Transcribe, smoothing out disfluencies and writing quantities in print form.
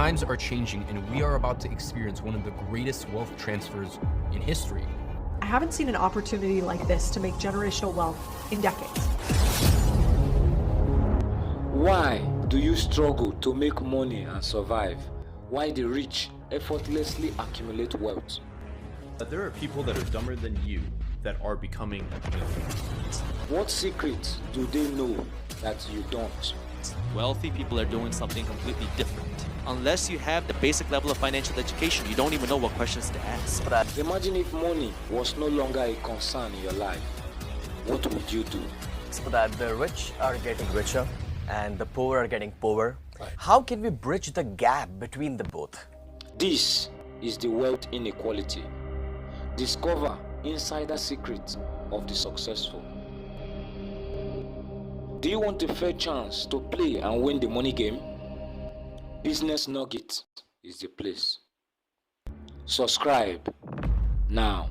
times are changing and we are about to experience one of the greatest wealth transfers in history. I haven't seen an opportunity like this to make generational wealth in decades. Why do you struggle to make money and survive, while the rich effortlessly accumulate wealth? That there are people that are dumber than you that are becoming millionaires. What secrets do they know that you don't? Wealthy people are doing something completely different. Unless you have the basic level of financial education, you don't even know what questions to ask. Imagine if money was no longer a concern in your life. What would you do? So that the rich are getting richer and the poor are getting poorer. How can we bridge the gap between the both? This is the wealth inequality. Discover insider secrets of the successful. Do you want a fair chance to play and win the money game? Business Nugget is the place. Subscribe now.